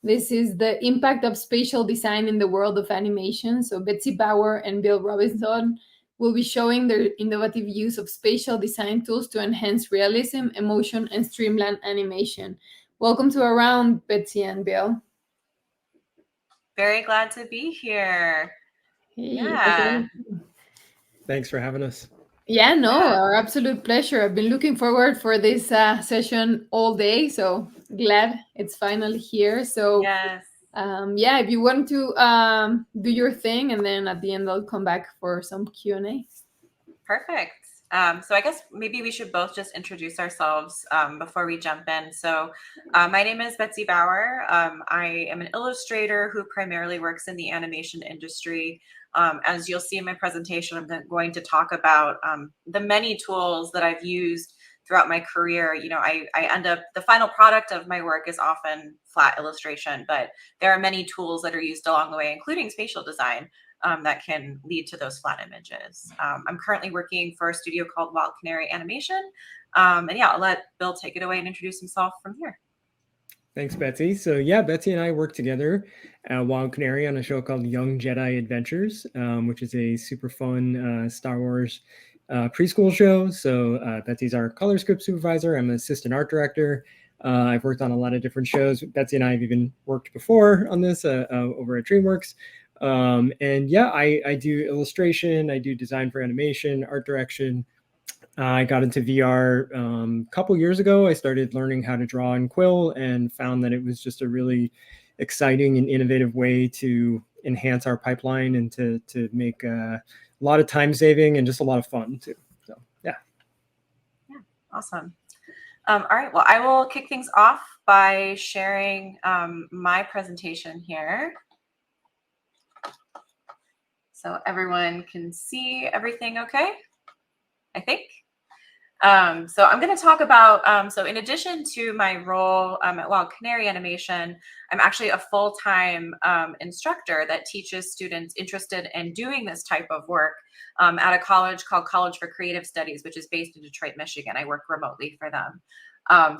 This is the impact of spatial design in the world of animation. So Betsy Bauer and Bill Robinson will be showing their innovative use of spatial design tools to enhance realism, emotion, and streamline animation. Welcome to our round, Betsy and Bill. Very glad to be here. Hey, Yeah. Thanks for having us. yeah, no, Yeah. our absolute pleasure. I've been looking forward for this session all day, so glad it's finally here. So, Yes. yeah, if you want to do your thing, and then at the end I'll come back for some Q&A. Perfect. So I guess maybe we should both just introduce ourselves before we jump in. So my name is Betsy Bauer. I am an illustrator who primarily works in the animation industry. As you'll see in my presentation, I'm going to talk about the many tools that I've used throughout my career. You know, I end up, the final product of my work is often flat illustration, but there are many tools that are used along the way, including spatial design, that can lead to those flat images. I'm currently working for a studio called Wild Canary Animation. And yeah, I'll let Bill take it away and introduce himself from here. Thanks, Betsy. So yeah, Betsy and I work together at Wild Canary on a show called Young Jedi Adventures, which is a super fun Star Wars preschool show. So Betsy's our color script supervisor. I'm an assistant art director. I've worked on a lot of different shows. Betsy and I have even worked before on this over at DreamWorks. And yeah, I do illustration, I do design for animation, art direction. I got into VR a couple years ago. I started learning how to draw in Quill and found that it was just a really exciting and innovative way to enhance our pipeline and to make a lot of time saving and just a lot of fun too. So yeah. Yeah, awesome. All right, well, I will kick things off by sharing my presentation here. So everyone can see everything okay, I think. So I'm going to talk about, so in addition to my role at Wild Canary Animation, I'm actually a full-time instructor that teaches students interested in doing this type of work at a college called College for Creative Studies, which is based in Detroit, Michigan. I work remotely for them.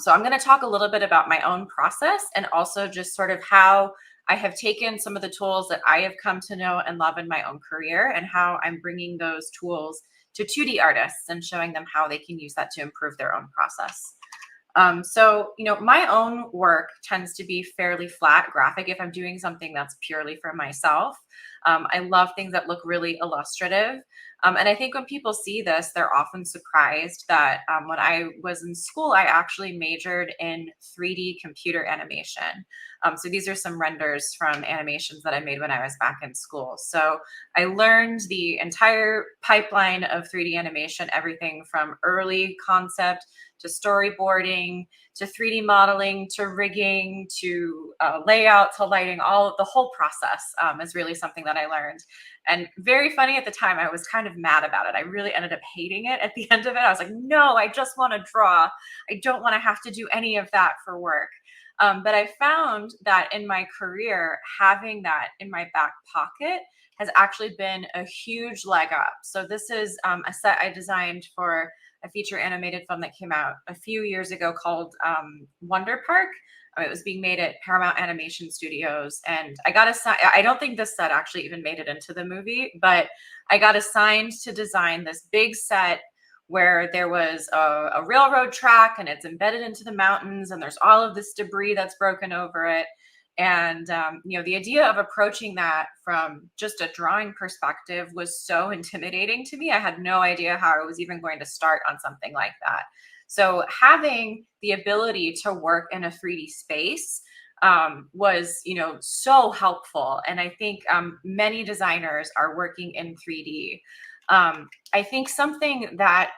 So I'm going to talk a little bit about my own process and also just sort of how I have taken some of the tools that I have come to know and love in my own career and how I'm bringing those tools to 2D artists and showing them how they can use that to improve their own process. So, you know, my own work tends to be fairly flat graphic if I'm doing something that's purely for myself. I love things that look really illustrative. And I think when people see this, they're often surprised that when I was in school, I actually majored in 3D computer animation. So these are some renders from animations that I made when I was back in school. So I learned the entire pipeline of 3D animation, everything from early concept to storyboarding, to 3D modeling, to rigging, to layout, to lighting, the whole process is really something that I learned. And very funny at the time, I was kind of mad about it. I really ended up hating it at the end of it. I was like, no, I just want to draw. I don't want to have to do any of that for work. But I found that in my career, having that in my back pocket has actually been a huge leg up. So this is a set I designed for a feature animated film that came out a few years ago called Wonder Park. It was being made at Paramount Animation Studios, and I don't think this set actually even made it into the movie, but I got assigned to design this big set where there was a railroad track and it's embedded into the mountains and there's all of this debris that's broken over it. And, you know, the idea of approaching that from just a drawing perspective was so intimidating to me. I had no idea how I was even going to start on something like that. So having the ability to work in a 3D space was, you know, so helpful. And I think many designers are working in 3D. I think something that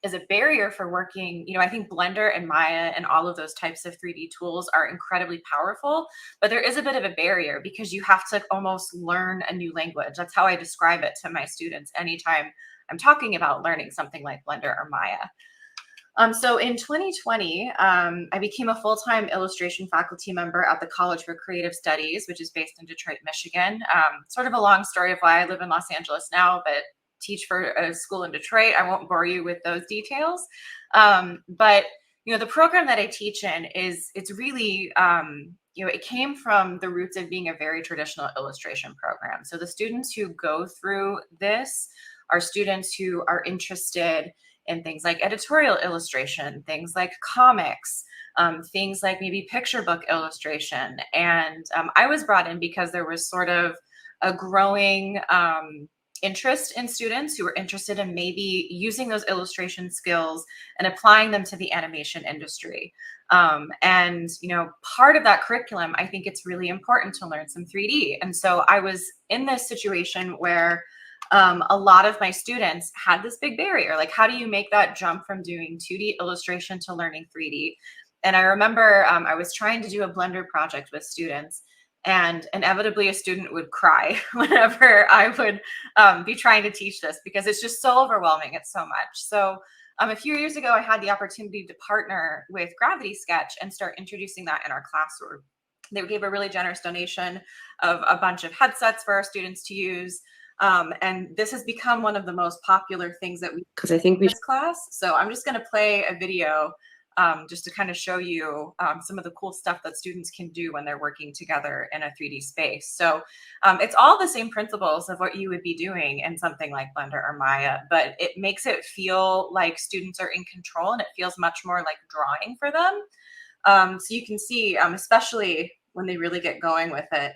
is a barrier for working, you know, I think Blender and Maya and all of those types of 3D tools are incredibly powerful, but there is a bit of a barrier because you have to almost learn a new language. That's how I describe it to my students anytime I'm talking about learning something like Blender or Maya. So in 2020, I became a full-time illustration faculty member at the College for Creative Studies, which is based in Detroit, Michigan. Sort of a long story of why I live in Los Angeles now, but teach for a school in Detroit. I won't bore you with those details. But you know, the program that I teach in it's really it came from the roots of being a very traditional illustration program. So the students who go through this are students who are interested in things like editorial illustration, things like comics, things like maybe picture book illustration. And I was brought in because there was sort of a growing interest in students who were interested in maybe using those illustration skills and applying them to the animation industry. And part of that curriculum, I think it's really important to learn some 3D. And so I was in this situation where a lot of my students had this big barrier. Like, how do you make that jump from doing 2D illustration to learning 3D? And I remember I was trying to do a Blender project with students, and inevitably a student would cry whenever I would be trying to teach this, because it's just so overwhelming. It's so much. So a few years ago, I had the opportunity to partner with Gravity Sketch and start introducing that in our classroom. They gave a really generous donation of a bunch of headsets for our students to use. And this has become one of the most popular things that we, because I think we this class. So I'm just going to play a video just to kind of show you some of the cool stuff that students can do when they're working together in a 3D space. So it's all the same principles of what you would be doing in something like Blender or Maya, but it makes it feel like students are in control, and it feels much more like drawing for them. So you can see, especially when they really get going with it,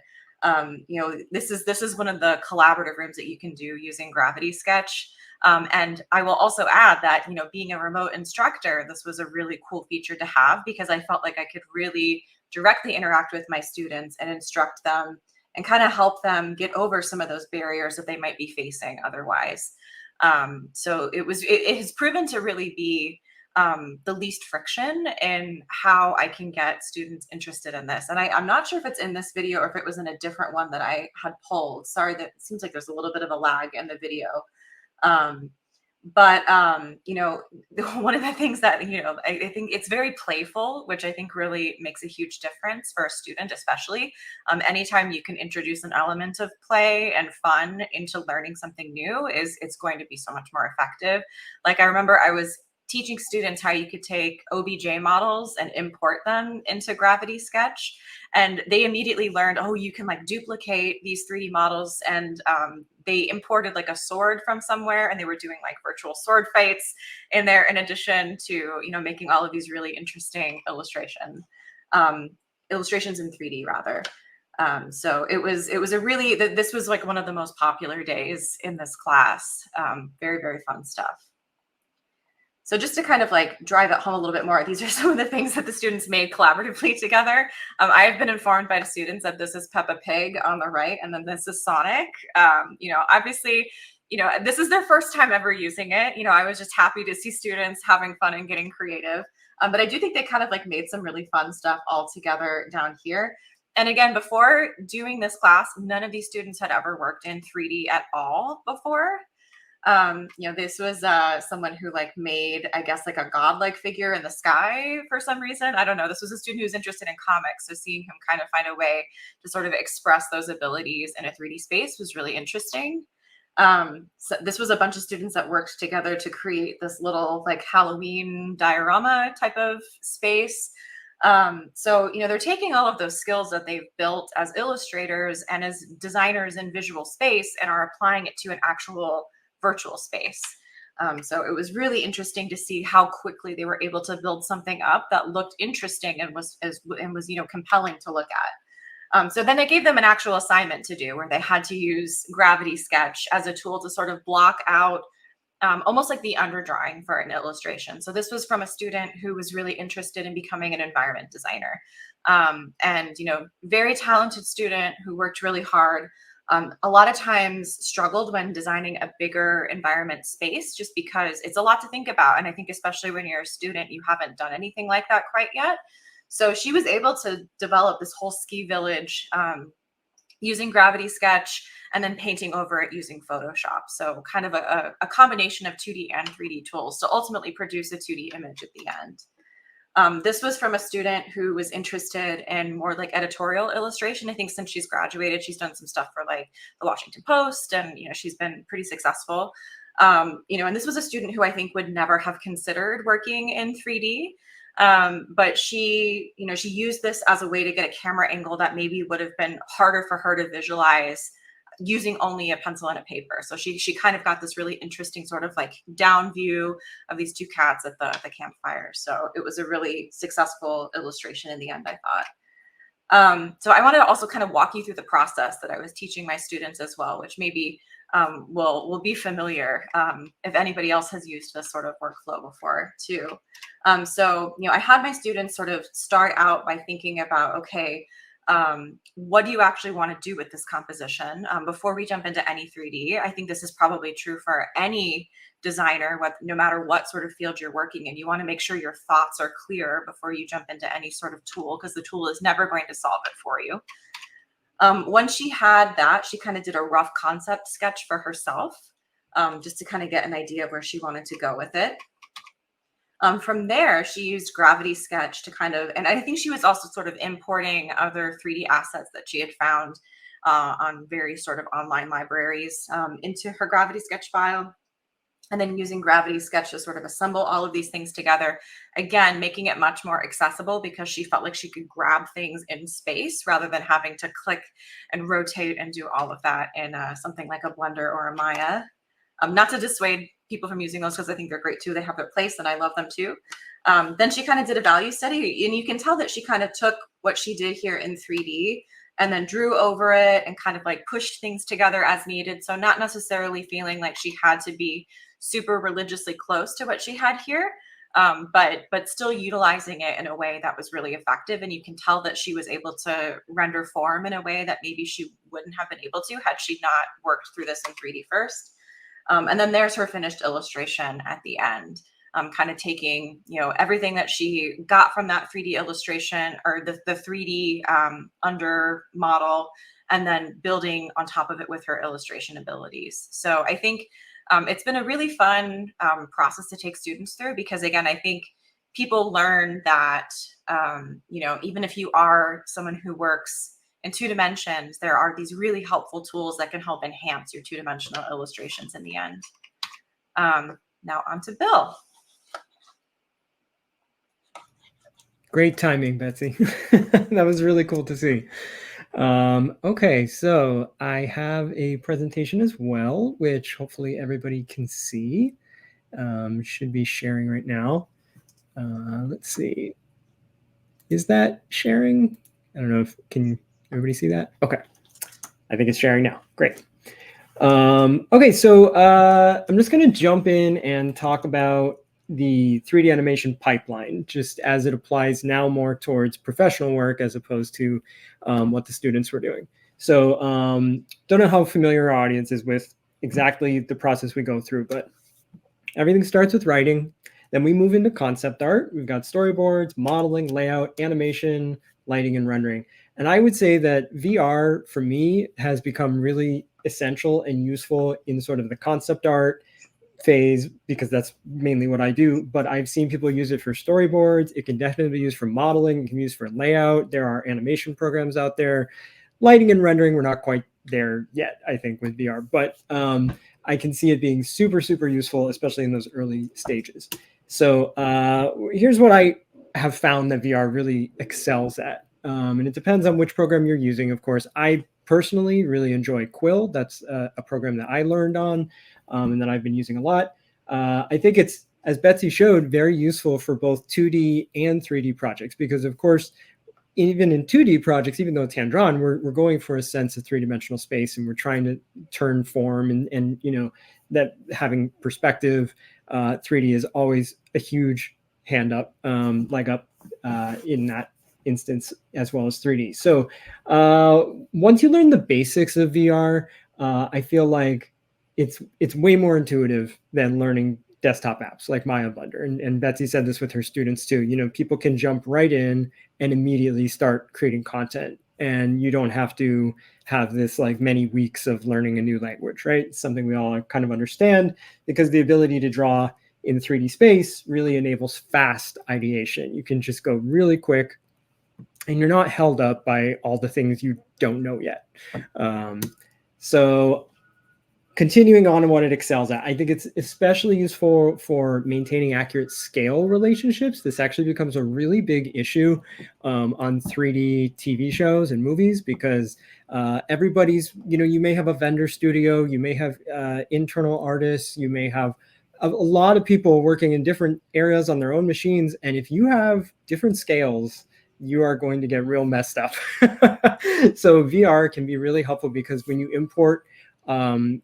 this is one of the collaborative rooms that you can do using Gravity Sketch. And I will also add that, being a remote instructor, this was a really cool feature to have, because I felt like I could really directly interact with my students and instruct them and kind of help them get over some of those barriers that they might be facing otherwise. So it has proven to really be the least friction in how I can get students interested in this. And I'm not sure if it's in this video or if it was in a different one that I had pulled. Sorry, that it seems like there's a little bit of a lag in the video. But one of the things that, I think it's very playful, which I think really makes a huge difference for a student, especially anytime you can introduce an element of play and fun into learning something new, it's going to be so much more effective. Like, I remember I was teaching students how you could take OBJ models and import them into Gravity Sketch. And they immediately learned, oh, you can like duplicate these 3D models. And they imported like a sword from somewhere, and they were doing like virtual sword fights in there, in addition to, making all of these really interesting illustrations in 3D rather. So it was a really, this was like one of the most popular days in this class. Very, very fun stuff. So just to kind of like drive it home a little bit more, these are some of the things that the students made collaboratively together. I have been informed by the students that this is Peppa Pig on the right, and then this is Sonic. Obviously, this is their first time ever using it. I was just happy to see students having fun and getting creative. But I do think they kind of like made some really fun stuff all together down here. And again, before doing this class, none of these students had ever worked in 3D at all before. This was someone who like made, I guess, like a godlike figure in the sky for some reason. I don't know. This was a student who was interested in comics. So seeing him kind of find a way to sort of express those abilities in a 3D space was really interesting. So this was a bunch of students that worked together to create this little like Halloween diorama type of space. So, they're taking all of those skills that they've built as illustrators and as designers in visual space and are applying it to an actual virtual space. So it was really interesting to see how quickly they were able to build something up that looked interesting and was compelling to look at. So then I gave them an actual assignment to do, where they had to use Gravity Sketch as a tool to sort of block out almost like the underdrawing for an illustration. So this was from a student who was really interested in becoming an environment designer, and very talented student who worked really hard. A lot of times struggled when designing a bigger environment space, just because it's a lot to think about. And I think especially when you're a student, you haven't done anything like that quite yet. So she was able to develop this whole ski village using Gravity Sketch and then painting over it using Photoshop. So kind of a combination of 2D and 3D tools to ultimately produce a 2D image at the end. This was from a student who was interested in more like editorial illustration. I think since she's graduated, she's done some stuff for like the Washington Post, and she's been pretty successful. And this was a student who I think would never have considered working in 3D. But she, she used this as a way to get a camera angle that maybe would have been harder for her to visualize using only a pencil and a paper. So she kind of got this really interesting sort of like down view of these two cats at the campfire. So it was a really successful illustration in the end, I thought. So I wanted to also kind of walk you through the process that I was teaching my students as well, which maybe will be familiar if anybody else has used this sort of workflow before too. So, I had my students sort of start out by thinking about, okay, what do you actually want to do with this composition? Before we jump into any 3D, I think this is probably true for any designer, no matter what sort of field you're working in. You want to make sure your thoughts are clear before you jump into any sort of tool, because the tool is never going to solve it for you. Once she had that, she kind of did a rough concept sketch for herself, just to kind of get an idea of where she wanted to go with it. From there, she used Gravity Sketch to kind of, and I think she was also sort of importing other 3D assets that she had found on various sort of online libraries into her Gravity Sketch file. And then using Gravity Sketch to sort of assemble all of these things together, again, making it much more accessible because she felt like she could grab things in space rather than having to click and rotate and do all of that in something like a Blender or a Maya. Not to dissuade people from using those, because I think they're great too. They have their place and I love them too. Then she kind of did a value study, and you can tell that she kind of took what she did here in 3D and then drew over it and kind of like pushed things together as needed. So not necessarily feeling like she had to be super religiously close to what she had here, but still utilizing it in a way that was really effective. And you can tell that she was able to render form in a way that maybe she wouldn't have been able to had she not worked through this in 3D first. And then there's her finished illustration at the end, kind of taking, everything that she got from that 3D illustration or the 3D under model, and then building on top of it with her illustration abilities. So I think it's been a really fun process to take students through, because again, I think people learn that, even if you are someone who works in 2 dimensions, there are these really helpful tools that can help enhance your 2-dimensional illustrations in the end. Now on to Bill. Great timing, Betsy. That was really cool to see. Okay, so I have a presentation as well, which hopefully everybody can see. Should be sharing right now. Let's see. Is that sharing? I don't know if, can everybody see that? Okay. I think it's sharing now. Great. Okay, so I'm just going to jump in and talk about the 3D animation pipeline, just as it applies now more towards professional work as opposed to what the students were doing. So don't know how familiar our audience is with exactly the process we go through, but everything starts with writing. Then we move into concept art. We've got storyboards, modeling, layout, animation, lighting, and rendering. And I would say that VR, for me, has become really essential and useful in sort of the concept art phase, because that's mainly what I do. But I've seen people use it for storyboards. It can definitely be used for modeling. It can be used for layout. There are animation programs out there. Lighting and rendering, we're not quite there yet, I think, with VR. But I can see it being super, super useful, especially in those early stages. So here's what I have found that VR really excels at. And it depends on which program you're using, of course. I personally really enjoy Quill. That's a program that I learned on and that I've been using a lot. I think it's, as Betsy showed, very useful for both 2D and 3D projects, because of course, even in 2D projects, even though it's hand-drawn, we're going for a sense of 3-dimensional space, and we're trying to turn form, and that having perspective, 3D is always a huge leg up in that instance, as well as 3D. So once you learn the basics of VR, I feel like it's way more intuitive than learning desktop apps like Maya Blender. And Betsy said this with her students too. People can jump right in and immediately start creating content, and you don't have to have this like many weeks of learning a new language, right? It's something we all kind of understand, because the ability to draw in 3D space really enables fast ideation. You can just go really quick, and you're not held up by all the things you don't know yet. So continuing on what it excels at, I think it's especially useful for maintaining accurate scale relationships. This actually becomes a really big issue on 3D TV shows and movies, because everybody's, you may have a vendor studio, you may have internal artists, you may have a lot of people working in different areas on their own machines. And if you have different scales, you are going to get real messed up. So VR can be really helpful, because when you import an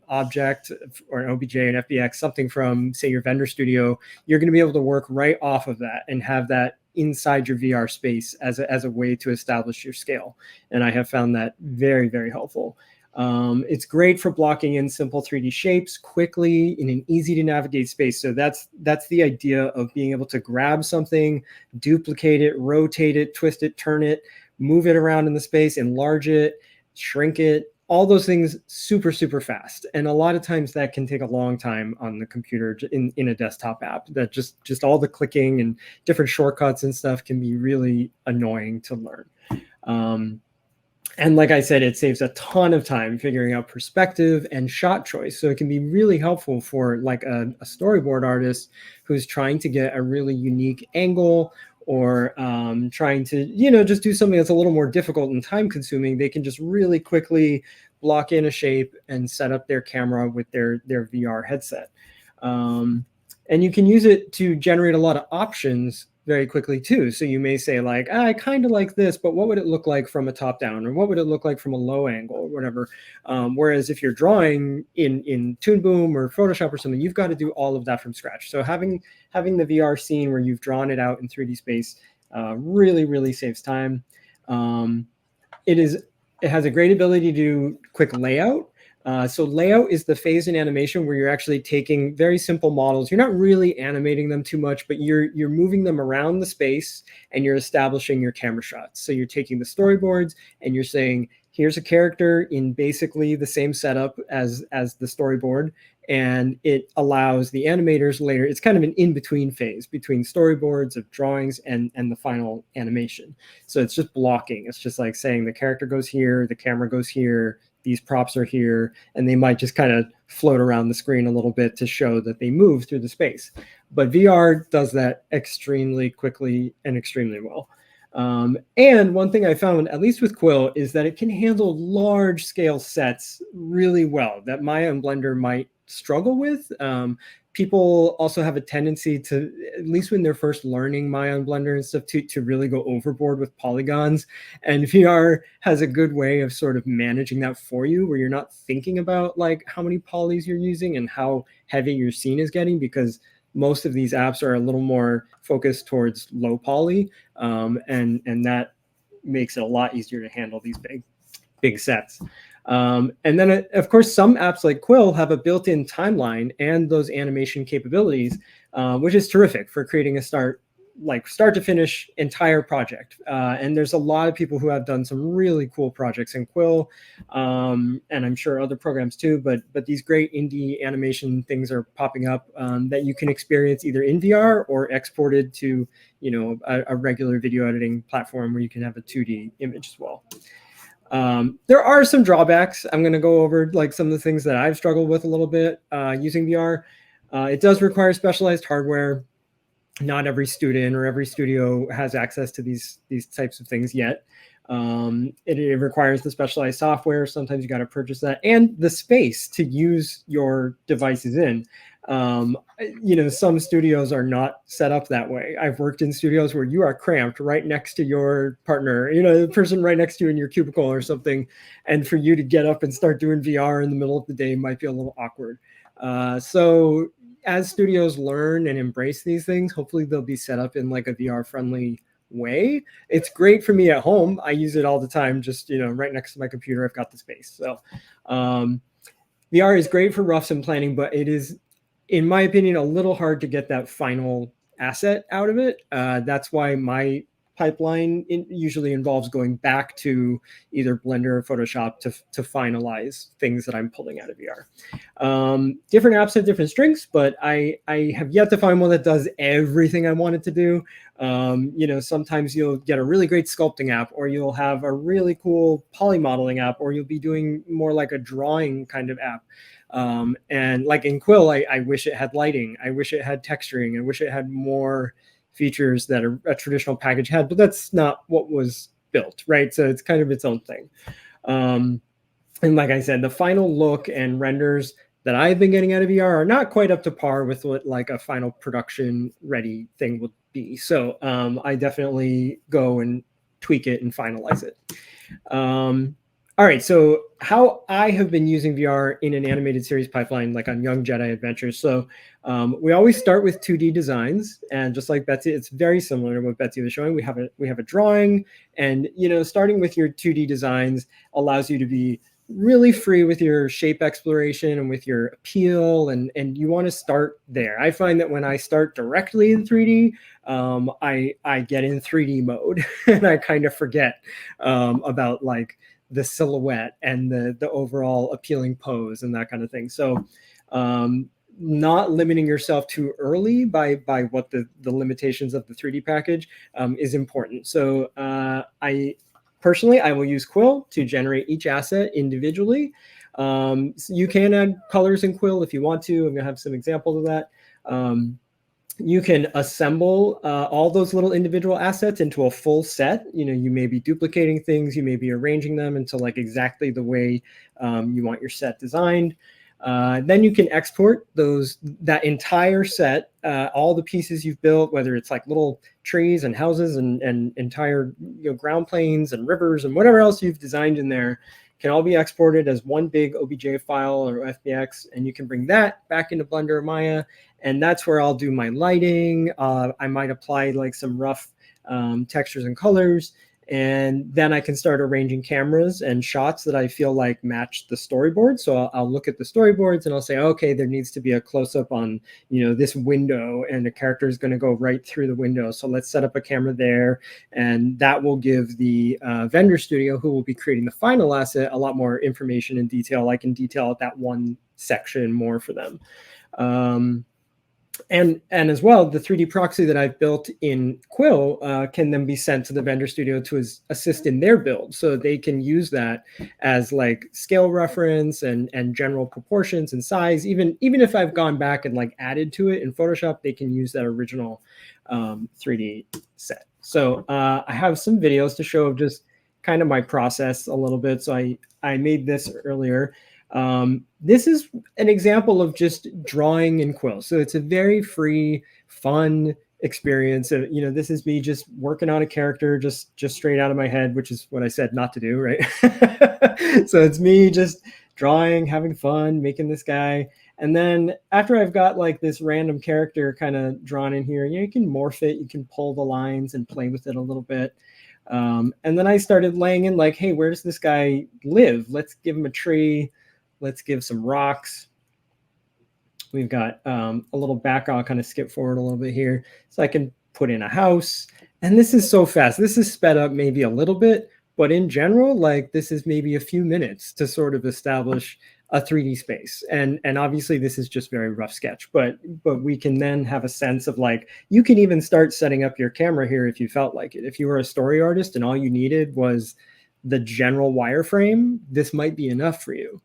object or an OBJ, an FBX, something from, say, your vendor studio, you're going to be able to work right off of that and have that inside your VR space as a way to establish your scale. And I have found that very, very helpful. It's great for blocking in simple 3D shapes quickly in an easy to navigate space. So that's the idea of being able to grab something, duplicate it, rotate it, twist it, turn it, move it around in the space, enlarge it, shrink it, all those things super, super fast. And a lot of times that can take a long time on the computer in a desktop app. That just all the clicking and different shortcuts and stuff can be really annoying to learn. And like I said, it saves a ton of time figuring out perspective and shot choice. So it can be really helpful for like a storyboard artist who's trying to get a really unique angle, or trying to, just do something that's a little more difficult and time consuming. They can just really quickly block in a shape and set up their camera with their VR headset. And you can use it to generate a lot of options very quickly too. So you may say like, I kind of like this, but what would it look like from a top down, or what would it look like from a low angle, or whatever. Whereas if you're drawing in Toon Boom or Photoshop or something, you've got to do all of that from scratch. So having the VR scene where you've drawn it out in 3D space really, really saves time. It has a great ability to do quick layout. So layout is the phase in animation where you're actually taking very simple models. You're not really animating them too much, but you're moving them around the space and you're establishing your camera shots. So you're taking the storyboards and you're saying, here's a character in basically the same setup as the storyboard. And it allows the animators later, it's kind of an in-between phase between storyboards of drawings and the final animation. So it's just blocking. It's just like saying the character goes here, the camera goes here, these props are here, and they might just kind of float around the screen a little bit to show that they move through the space. But VR does that extremely quickly and extremely well. And one thing I found, at least with Quill, is that it can handle large scale sets really well that Maya and Blender might struggle with. People also have a tendency to, at least when they're first learning Maya and Blender and stuff, to really go overboard with polygons. And VR has a good way of sort of managing that for you, where you're not thinking about like how many polys you're using and how heavy your scene is getting, because most of these apps are a little more focused towards low poly, and that makes it a lot easier to handle these big sets. And then, of course, some apps like Quill have a built-in timeline and those animation capabilities, which is terrific for creating a start to finish entire project. And there's a lot of people who have done some really cool projects in Quill, and I'm sure other programs too, but these great indie animation things are popping up that you can experience either in VR or exported to, a regular video editing platform where you can have a 2D image as well. There are some drawbacks. I'm going to go over like some of the things that I've struggled with a little bit using VR. It does require specialized hardware. Not every student or every studio has access to these types of things yet. It requires the specialized software. Sometimes you got to purchase that, and the space to use your devices in. Some studios are not set up that way. I've worked in studios where you are cramped right next to your partner, the person right next to you in your cubicle or something. And for you to get up and start doing VR in the middle of the day might be a little awkward. So as studios learn and embrace these things, hopefully they'll be set up in like a VR friendly way. It's great for me at home. I use it all the time, just, right next to my computer, I've got the space. So VR is great for roughs and planning, but it is, in my opinion, a little hard to get that final asset out of it. That's why my pipeline usually involves going back to either Blender or Photoshop to finalize things that I'm pulling out of VR. Different apps have different strengths, but I have yet to find one that does everything I want it to do. Sometimes you'll get a really great sculpting app, or you'll have a really cool poly modeling app, or you'll be doing more like a drawing kind of app. And like in Quill, I wish it had lighting. I wish it had texturing. I wish it had more features that a traditional package had, but that's not what was built, right? So it's kind of its own thing. And like I said, the final look and renders that I've been getting out of VR are not quite up to par with what like a final production ready thing would be. So I definitely go and tweak it and finalize it. All right, so how I have been using VR in an animated series pipeline, like on Young Jedi Adventures. So we always start with 2D designs, and just like Betsy, it's very similar to what Betsy was showing. We have a drawing, and starting with your 2D designs allows you to be really free with your shape exploration and with your appeal, and you want to start there. I find that when I start directly in 3D, I get in 3D mode, and I kind of forget about like the silhouette and the overall appealing pose and that kind of thing. So not limiting yourself too early by what the limitations of the 3D package is important. So I will use Quill to generate each asset individually. So you can add colors in Quill if you want to. I'm gonna have some examples of that. You can assemble all those little individual assets into a full set. You may be duplicating things, you may be arranging them into like exactly the way you want your set designed. Then you can export that entire set, all the pieces you've built, whether it's like little trees and houses and entire ground planes and rivers and whatever else you've designed in there, can all be exported as one big OBJ file or FBX, and you can bring that back into Blender or Maya, and that's where I'll do my lighting. I might apply like some rough textures and colors, and then I can start arranging cameras and shots that I feel like match the storyboard. So I'll look at the storyboards and I'll say, okay, there needs to be a close-up on this window, and the character is going to go right through the window. So let's set up a camera there, and that will give the vendor studio, who will be creating the final asset, a lot more information and detail. I can detail out that one section more for them. And as well, the 3D proxy that I've built in Quill can then be sent to the vendor studio to assist in their build. So they can use that as like scale reference and general proportions and size. Even if I've gone back and like added to it in Photoshop, they can use that original 3D set. So I have some videos to show of just kind of my process a little bit. So I made this earlier. This is an example of just drawing in Quill. So it's a very free, fun experience. This is me just working on a character just straight out of my head, which is what I said not to do, right? So it's me just drawing, having fun, making this guy. And then after I've got like this random character kind of drawn in here, you can morph it, you can pull the lines and play with it a little bit. And then I started laying in like, hey, where does this guy live? Let's give him a tree. Let's give some rocks. We've got a little back. I'll kind of skip forward a little bit here. So I can put in a house. And this is so fast. This is sped up maybe a little bit, but in general, like this is maybe a few minutes to sort of establish a 3D space. And obviously this is just very rough sketch, but we can then have a sense of like, you can even start setting up your camera here if you felt like it. If you were a story artist and all you needed was the general wireframe, this might be enough for you.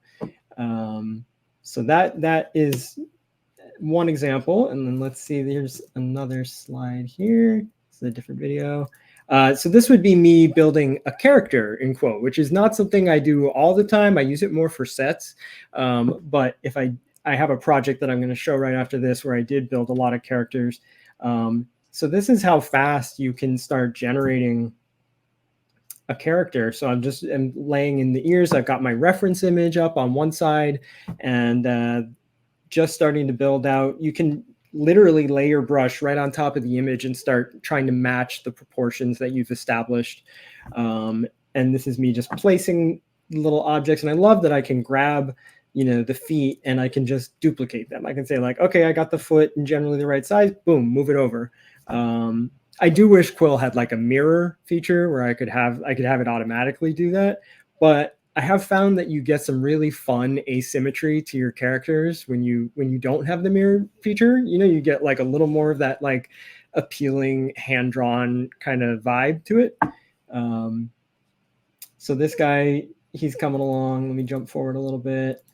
So that is one example. And then let's see, there's another slide here. It's a different video. So this would be me building a character in Quill, which is not something I do all the time. I use it more for sets. But if I have a project that I'm going to show right after this where I did build a lot of characters. So this is how fast you can start generating a character. So I'm laying in the ears. I've got my reference image up on one side and just starting to build out. You can literally lay your brush right on top of the image and start trying to match the proportions that you've established. And this is me just placing little objects. And I love that I can grab, the feet and I can just duplicate them. I can say like, okay, I got the foot and generally the right size, boom, move it over. I do wish Quill had like a mirror feature where I could have it automatically do that, but I have found that you get some really fun asymmetry to your characters when you don't have the mirror feature. You know, you get like a little more of that like appealing hand drawn kind of vibe to it. So this guy, he's coming along. Let me jump forward a little bit.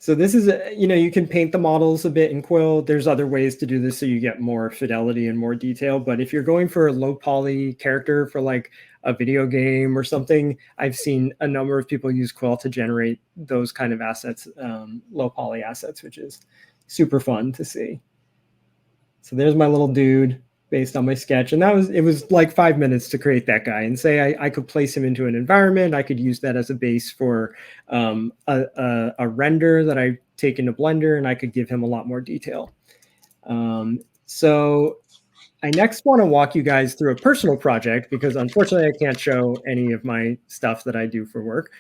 So this is, you can paint the models a bit in Quill. There's other ways to do this so you get more fidelity and more detail. But if you're going for a low poly character for like a video game or something, I've seen a number of people use Quill to generate those kind of assets, low poly assets, which is super fun to see. So there's my little dude based on my sketch. And it was like 5 minutes to create that guy, and say I could place him into an environment. I could use that as a base for a render that I take into Blender, and I could give him a lot more detail. So I next want to walk you guys through a personal project, because unfortunately I can't show any of my stuff that I do for work.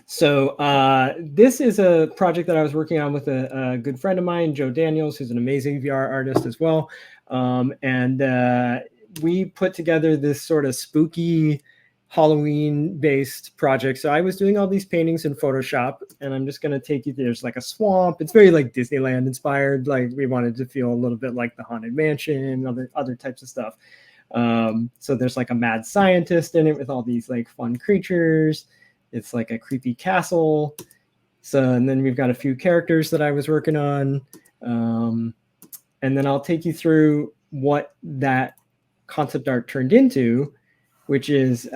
So this is a project that I was working on with a good friend of mine, Joe Daniels, who's an amazing VR artist as well. And we put together this sort of spooky Halloween-based project. So I was doing all these paintings in Photoshop, and I'm just going to take you, there's like a swamp. It's very like Disneyland inspired. Like we wanted to feel a little bit like the Haunted Mansion, other types of stuff. So there's like a mad scientist in it with all these like fun creatures. It's like a creepy castle. So, and then we've got a few characters that I was working on. And then I'll take you through what that concept art turned into, which is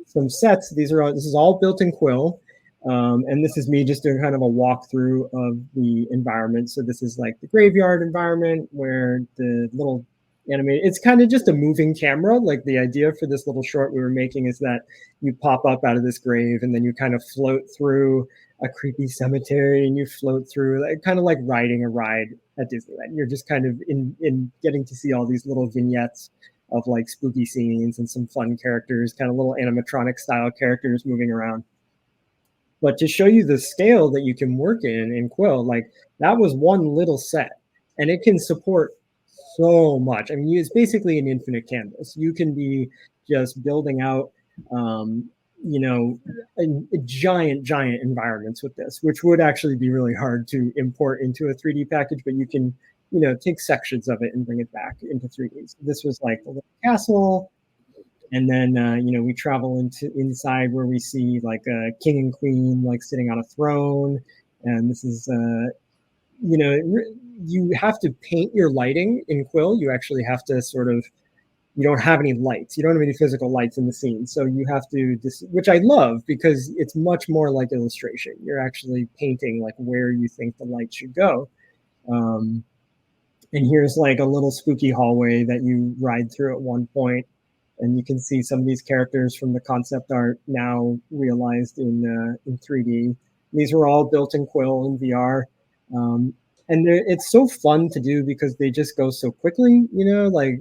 some sets. This is all built in Quill. And this is me just doing kind of a walkthrough of the environment. So this is like the graveyard environment where the little animated, it's kind of just a moving camera. Like the idea for this little short we were making is that you pop up out of this grave and then you kind of float through a creepy cemetery, and you float through, like, kind of like riding a ride at Disneyland. You're just kind of in getting to see all these little vignettes of like spooky scenes and some fun characters, kind of little animatronic style characters moving around. But to show you the scale that you can work in Quill, like that was one little set, and it can support so much. I mean, it's basically an infinite canvas. You can be just building out, giant environments with this, which would actually be really hard to import into a 3D package, but you can, take sections of it and bring it back into 3D. So this was like a little castle. And then, we travel inside where we see like a king and queen, like sitting on a throne. And this is, you have to paint your lighting in Quill. You actually have to you don't have any lights. You don't have any physical lights in the scene. So you have to, which I love, because it's much more like illustration. You're actually painting like where you think the light should go. And here's like a little spooky hallway that you ride through at one point. And you can see some of these characters from the concept art now realized in 3D. These were all built in Quill in VR. And it's so fun to do because they just go so quickly, like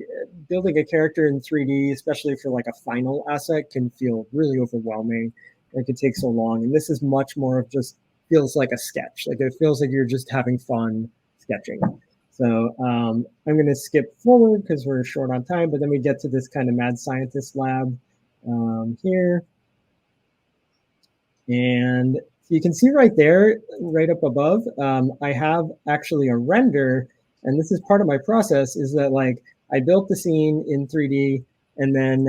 building a character in 3D, especially for like a final asset, can feel really overwhelming. It could take so long. And this is much more of just feels like a sketch. Like it feels like you're just having fun sketching. So I'm going to skip forward because we're short on time, but then we get to this kind of mad scientist lab here. And you can see right there, right up above, I have actually a render. And this is part of my process, is that like I built the scene in 3D and then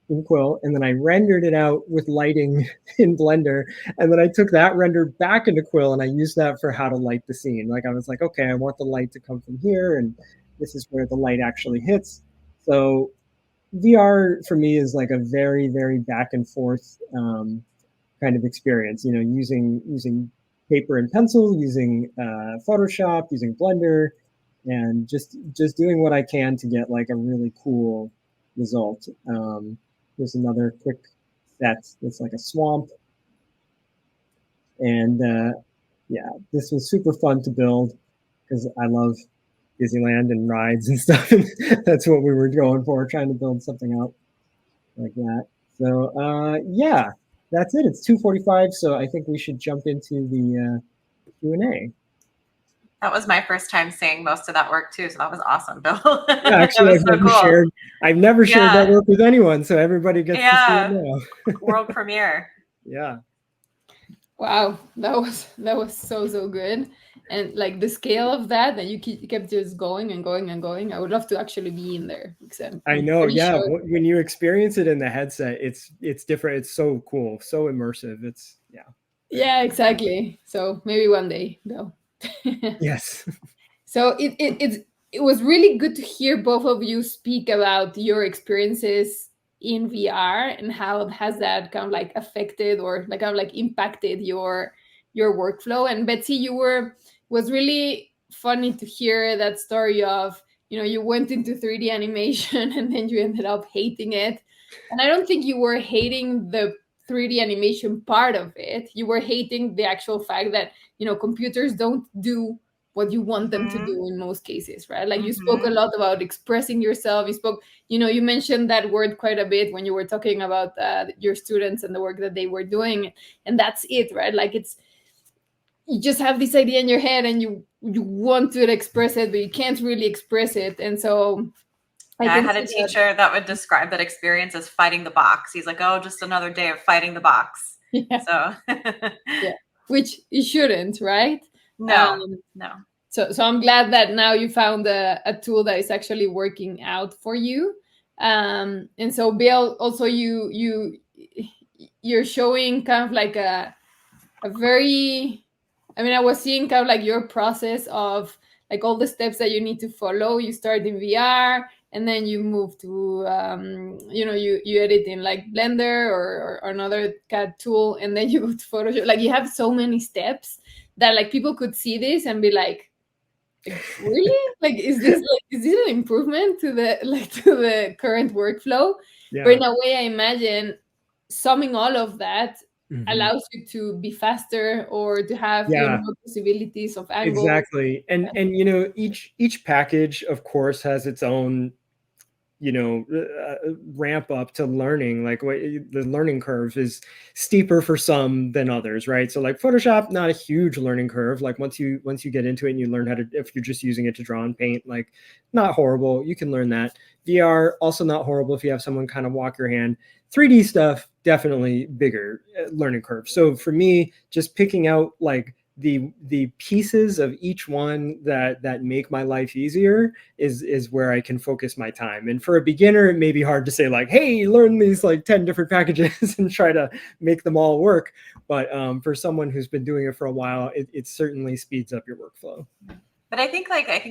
in Quill, and then I rendered it out with lighting in Blender. And then I took that render back into Quill and I used that for how to light the scene. Like I was like, okay, I want the light to come from here, and this is where the light actually hits. So VR for me is like a very, very back and forth kind of experience, using paper and pencil, using Photoshop, using Blender, and just doing what I can to get like a really cool result. There's another quick set that's like a swamp. And yeah, this was super fun to build because I love Disneyland and rides and stuff. That's what we were going for, trying to build something out like that. So yeah, that's it. It's 2:45, so I think we should jump into the Q&A. That was my first time seeing most of that work too, so that was awesome, Bill. Yeah, That actually, was so cool. I've never shared that Yeah, work with anyone, so everybody gets to see it yeah, now. world premiere. Yeah. Wow, that was so good. And like the scale of that you kept just going and going and going. I would love to actually be in there because I I'm know. pretty Yeah. sure. When you experience it in the headset, it's different. It's so cool, so immersive. It's yeah. Yeah, exactly. So maybe one day, Bill. Yes. So it was really good to hear both of you speak about your experiences in VR and how has that kind of like affected or like kind of like impacted your workflow. And Betsy, you were was really funny to hear that story of, you know, you went into 3D animation and then you ended up hating it. And I don't think you were hating the 3D animation part of it. You were hating the actual fact that, you know, computers don't do what you want them to Mm-hmm. do in most cases, right? Like you spoke a Mm-hmm. lot about expressing yourself. You spoke, you know, you mentioned that word quite a bit when you were talking about your students and the work that they were doing, and that's it, right? Like it's you just have this idea in your head and you want to express it, but you can't really express it, and so I Yeah, I can had a see that. teacher that would describe that experience as fighting the box. He's like, "Oh, just another day of fighting the box." Yeah, So, yeah, which you shouldn't, right? no, Um, no. so I'm glad that now you found a tool that is actually working out for you. And so Bill, also you're showing kind of like a very, I mean, I was seeing kind of like your process of like all the steps that you need to follow. You start in VR and then you move to you know, you edit in like Blender or another CAD tool, and then you go to Photoshop. Like you have so many steps that like people could see this and be like, really? Like, is this an improvement to the like to the current workflow? But Yeah. in a way, I imagine summing all of that Mhm. allows you to be faster or to have, you know, Yeah. more possibilities of angles. Exactly. And you know, each package, of course, has its own, you know, ramp up to learning. Like what the learning curve is steeper for some than others, right? So like Photoshop, not a huge learning curve. Like once you get into it and you learn how to, if you're just using it to draw and paint, like not horrible, you can learn that. VR also not horrible if you have someone kind of walk your hand. 3D stuff definitely bigger learning curve. So for me, just picking out like the pieces of each one that make my life easier is where I can focus my time. And for a beginner, it may be hard to say like, hey, learn these like 10 different packages and try to make them all work. But for someone who's been doing it for a while, it certainly speeds up your workflow. But I think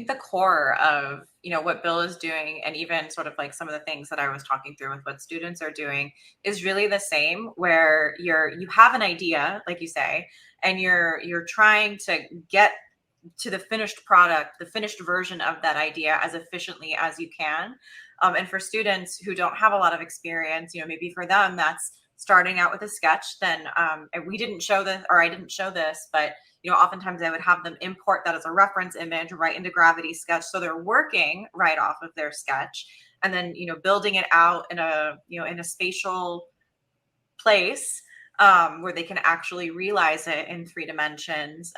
the core of, you know, what Bill is doing, and even sort of like some of the things that I was talking through with what students are doing, is really the same, where you have an idea, like you say, and you're trying to get to the finished product, the finished version of that idea as efficiently as you can. And for students who don't have a lot of experience, you know, maybe for them that's starting out with a sketch. Then and we didn't show this, or I didn't show this, but you know, oftentimes I would have them import that as a reference image right into Gravity Sketch, so they're working right off of their sketch, and then you know, building it out in a, you know, in a spatial place where they can actually realize it in 3 dimensions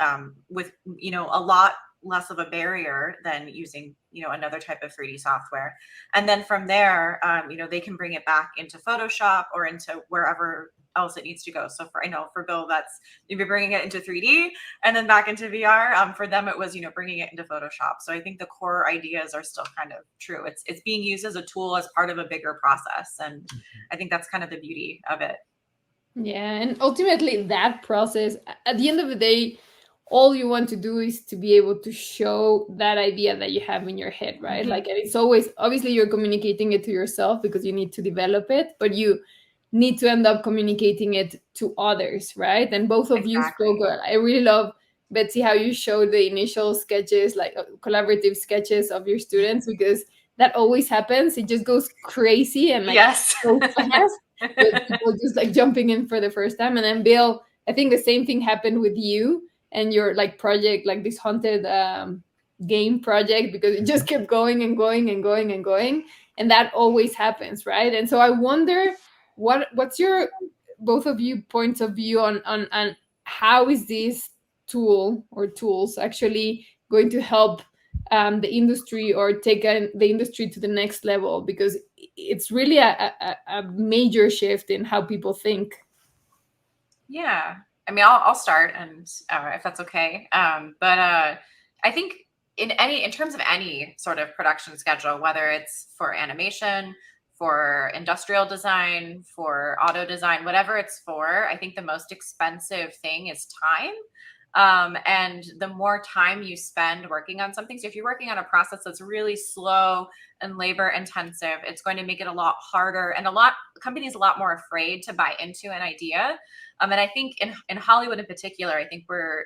with, you know, a lot less of a barrier than using, you know, another type of 3D software. And then from there, you know, they can bring it back into Photoshop or into wherever else it needs to go. So for, I know for Bill, that's maybe bringing it into 3D and then back into VR. For them, it was, you know, bringing it into Photoshop. So I think the core ideas are still kind of true. It's being used as a tool as part of a bigger process. And I think that's kind of the beauty of it. Yeah, and ultimately that process, at the end of the day, all you want to do is to be able to show that idea that you have in your head, right? Mhm. Like, and it's always, obviously you're communicating it to yourself because you need to develop it, but you need to end up communicating it to others, right? And both of you spoke, Exactly. I really love, Betsy, how you showed the initial sketches, like collaborative sketches of your students, because that always happens. It just goes crazy and like Yes. so fast with people just like jumping in for the first time. And then Bill, I think the same thing happened with you and your like project, like this haunted game project, because it just kept going and going and going and going, and that always happens, right? And so I wonder what's your both of you points of view on how is this tool or tools actually going to help the industry or take the industry to the next level? Because it's really a major shift in how people think. Yeah, I mean, I'll start, and if that's okay. But I think in terms of any sort of production schedule, whether it's for animation, for industrial design, for auto design, whatever it's for, I think the most expensive thing is time. And the more time you spend working on something, so if you're working on a process that's really slow and labor intensive, it's going to make it a lot harder, and companies a lot more afraid to buy into an idea. And I think in Hollywood in particular, I think we're,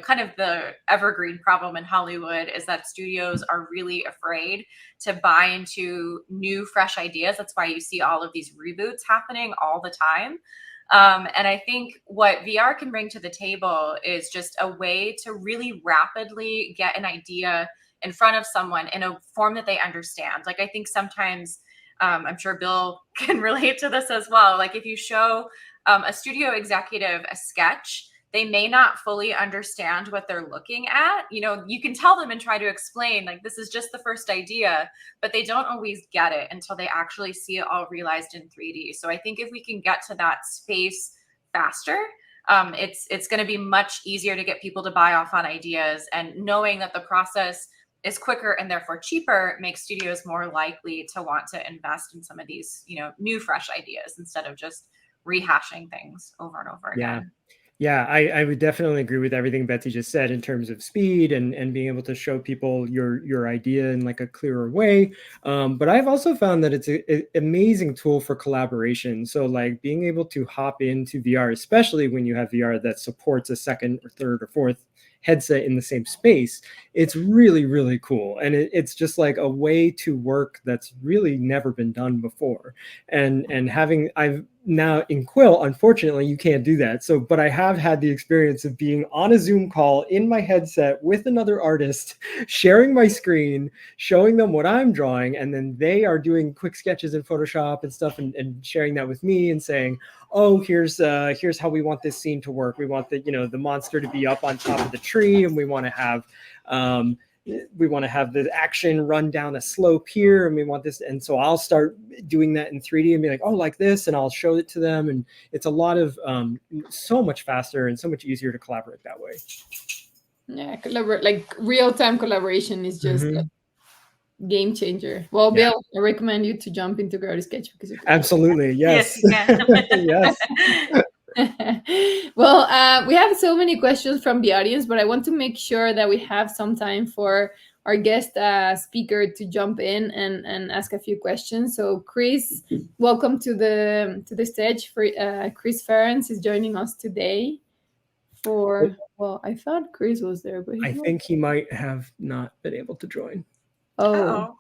kind of the evergreen problem in Hollywood is that studios are really afraid to buy into new, fresh ideas. That's why you see all of these reboots happening all the time. And I think what VR can bring to the table is just a way to really rapidly get an idea in front of someone in a form that they understand. Like, I think sometimes, I'm sure Bill can relate to this as well. Like, if you show a studio executive a sketch, they may not fully understand what they're looking at. You can tell them and try to explain, like, this is just the first idea, but they don't always get it until they actually see it all realized in 3D. So I think if we can get to that space faster, it's going to be much easier to get people to buy off on ideas, and knowing that the process is quicker and therefore cheaper makes studios more likely to want to invest in some of these, new, fresh ideas instead of just rehashing things over and over again. Yeah, I would definitely agree with everything Betsy just said in terms of speed and being able to show people your idea in like a clearer way. But I've also found that it's an amazing tool for collaboration. So like being able to hop into VR, especially when you have VR that supports a second or third or fourth headset in the same space, it's really, really cool. And it's just like a way to work that's really never been done before. And I've now in Quill, unfortunately, you can't do that. So, but I have had the experience of being on a Zoom call in my headset with another artist, sharing my screen, showing them what I'm drawing, and then they are doing quick sketches in Photoshop and stuff, and sharing that with me and saying, oh, here's how we want this scene to work. We want the monster to be up on top of the tree, and we want to have the action run down a slope here, and we want this. And so I'll start doing that in 3D and be like, oh, like this, and I'll show it to them. And it's a lot of so much faster and so much easier to collaborate that way. Yeah, like real-time collaboration is just like game changer. Well, Yeah. Bill, I recommend you to jump into Gravity Sketch because you can. Absolutely, yes. Yes. Well, we have so many questions from the audience, but I want to make sure that we have some time for our guest speaker to jump in and ask a few questions. So Chris, welcome to the stage. For Chris Ferrens is joining us today. I thought Chris was there, but I think he might have not been able to join. Oh. Uh-oh.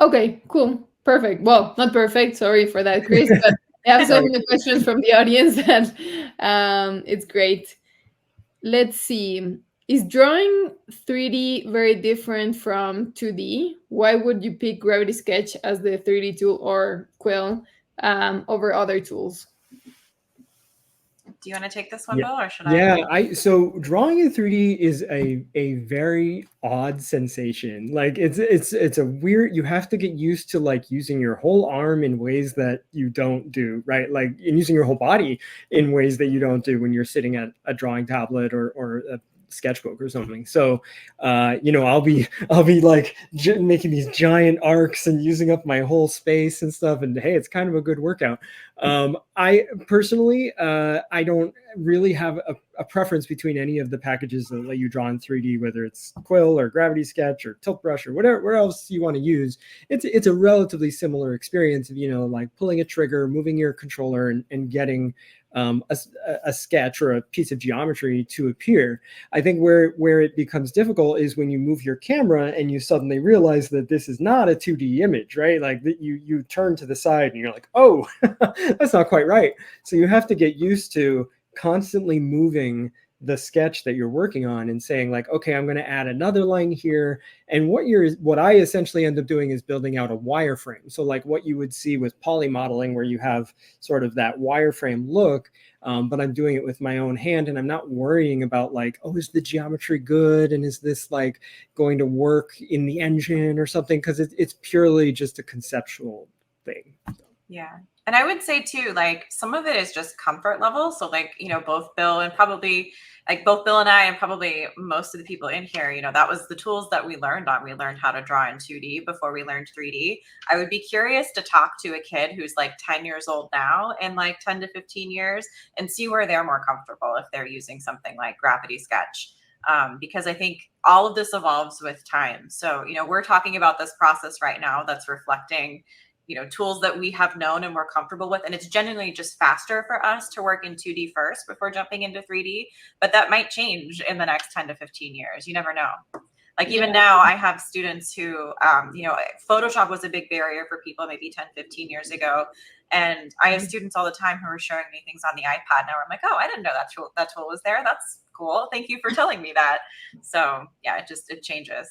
Okay, cool. Perfect. Well, not perfect. Sorry for that, Chris, but I have so many questions from the audience that it's great. Let's see. Is drawing 3D very different from 2D? Why would you pick Gravity Sketch as the 3D tool or Quill over other tools? Do you want to take this one, Bill, or should I? Yeah, so drawing in 3D is a very odd sensation. Like it's a weird, you have to get used to like using your whole arm in ways that you don't do, right? Like and using your whole body in ways that you don't do when you're sitting at a drawing tablet or a sketchbook or something. So I'll be like making these giant arcs and using up my whole space and stuff, and hey, it's kind of a good workout. I personally I don't really have a preference between any of the packages that let you draw in 3D, whether it's Quill or Gravity Sketch or Tilt Brush or whatever else you want to use. It's a relatively similar experience of like pulling a trigger, moving your controller, and getting a sketch or a piece of geometry to appear. I think where it becomes difficult is when you move your camera and you suddenly realize that this is not a 2D image, right? Like that you turn to the side and you're like, oh, that's not quite right. So you have to get used to constantly moving the sketch that you're working on and saying like, okay, I'm going to add another line here. And what I essentially end up doing is building out a wireframe. So like what you would see with poly modeling, where you have sort of that wireframe look, but I'm doing it with my own hand, and I'm not worrying about like, oh, is the geometry good? And is this like going to work in the engine or something? Because it's purely just a conceptual thing. Yeah. And I would say too, like some of it is just comfort level. So like, both Bill and I and probably most of the people in here, that was the tools that we learned on. We learned how to draw in 2D before we learned 3D. I would be curious to talk to a kid who's like 10 years old now in like 10 to 15 years and see where they're more comfortable if they're using something like Gravity Sketch. Because I think all of this evolves with time. So, we're talking about this process right now that's reflecting tools that we have known and we're comfortable with. And it's genuinely just faster for us to work in 2D first before jumping into 3D. But that might change in the next 10 to 15 years. You never know. Like even now, I have students who, Photoshop was a big barrier for people maybe 10, 15 years ago. And I have students all the time who are showing me things on the iPad now. I'm like, oh, I didn't know that tool was there. That's cool. Thank you for telling me that. So yeah, it changes.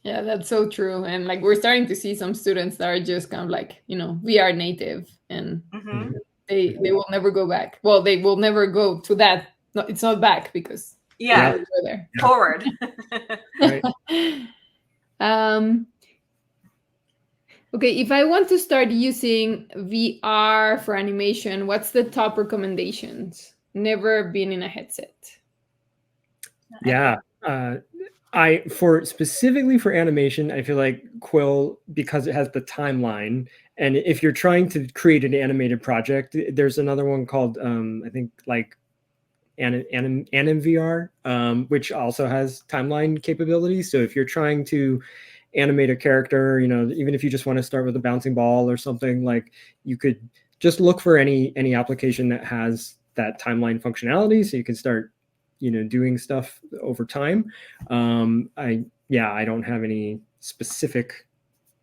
Yeah, that's so true. And like we're starting to see some students that are just kind of like, VR native, and they will never go back. Well, they will never go to that. No, it's not back because we're there. Forward. Right. Okay, if I want to start using VR for animation, what's the top recommendations? Never been in a headset. Yeah. Specifically for animation, I feel like Quill, because it has the timeline, and if you're trying to create an animated project, there's another one called I think like AnimVR, which also has timeline capabilities. So if you're trying to animate a character, even if you just want to start with a bouncing ball or something, like you could just look for any application that has that timeline functionality, so you can start doing stuff over time. I don't have any specific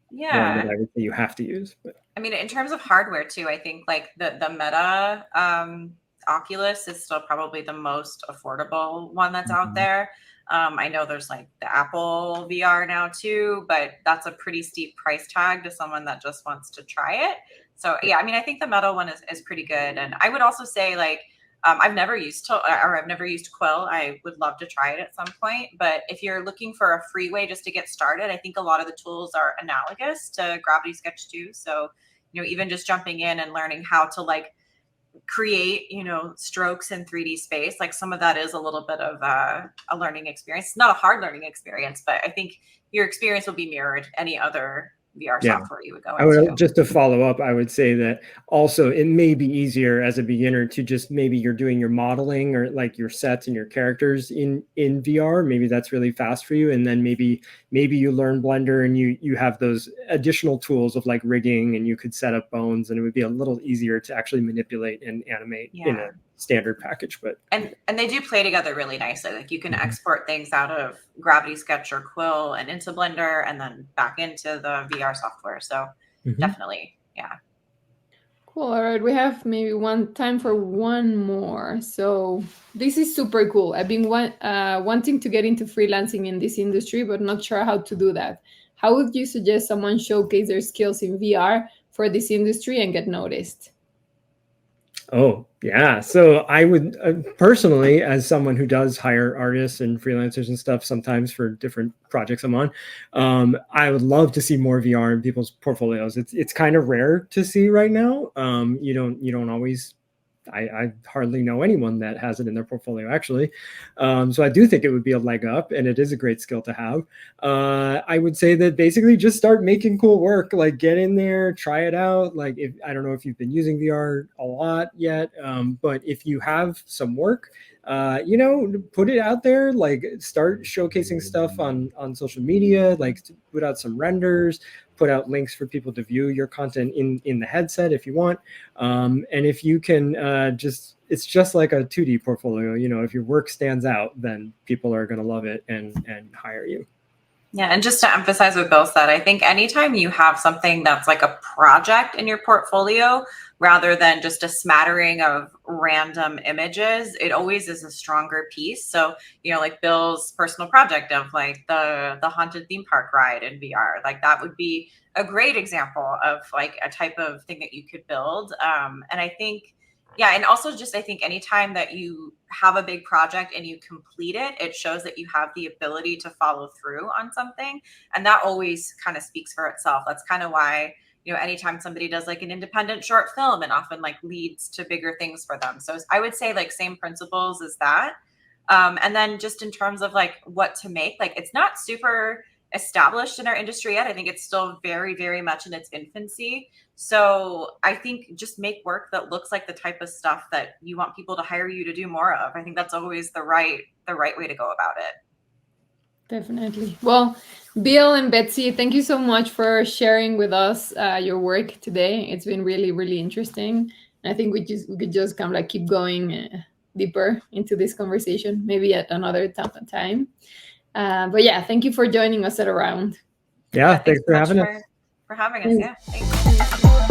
one that I would say you have to use. But I mean, in terms of hardware too, I think like the Meta Oculus is still probably the most affordable one that's out there. I know there's like the Apple VR now too, but that's a pretty steep price tag to someone that just wants to try it. So yeah, I mean, I think the Meta one is pretty good. And I would also say like, I've never used Quill. I would love to try it at some point. But if you're looking for a free way just to get started, I think a lot of the tools are analogous to Gravity Sketch too. So, even just jumping in and learning how to like create, strokes in 3D space, like some of that is a little bit of a learning experience. It's not a hard learning experience, but I think your experience will be mirrored any other VR software you would go into. Just to follow up, I would say that also it may be easier as a beginner to just, maybe you're doing your modeling or like your sets and your characters in VR. Maybe that's really fast for you. And then maybe you learn Blender and you have those additional tools of like rigging, and you could set up bones, and it would be a little easier to actually manipulate and animate in a standard package. But and they do play together really nicely. Like you can export things out of Gravity Sketch or Quill and into Blender and then back into the VR software. So definitely, yeah. Cool. All right, we have maybe time for one more. So this is super cool. I've been wanting to get into freelancing in this industry, but not sure how to do that. How would you suggest someone showcase their skills in VR for this industry and get noticed? Oh, yeah. So I would personally, as someone who does hire artists and freelancers and stuff sometimes for different projects I'm on, I would love to see more VR in people's portfolios. It's kind of rare to see right now. You don't always. I hardly know anyone that has it in their portfolio, actually. So I do think it would be a leg up, and it is a great skill to have. I would say that basically just start making cool work, like get in there, try it out. Like I don't know if you've been using VR a lot yet, but if you have some work, put it out there, like start showcasing stuff on social media, like put out some renders, put out links for people to view your content in the headset if you want. And if you can it's just like a 2D portfolio. If your work stands out, then people are going to love it and hire you. Yeah, and just to emphasize what Bill said, I think anytime you have something that's like a project in your portfolio rather than just a smattering of random images, it always is a stronger piece. So, like Bill's personal project of like the haunted theme park ride in VR, like that would be a great example of like a type of thing that you could build. And I think yeah, and also just I think anytime that you have a big project and you complete it, it shows that you have the ability to follow through on something. And that always kind of speaks for itself. That's kind of why, anytime somebody does like an independent short film, it often like leads to bigger things for them. So I would say like same principles as that. And then just in terms of like what to make, like it's not super established in our industry yet. I think it's still very, very much in its infancy. So I think just make work that looks like the type of stuff that you want people to hire you to do more of. I think that's always the right way to go about it. Definitely. Well, Bill and Betsy, thank you so much for sharing with us your work today. It's been really, really interesting. And I think we could just kind of like keep going deeper into this conversation, maybe at another time. But yeah, thank you for joining us at Around. Yeah, thanks for having us. For having us. Yeah, thanks.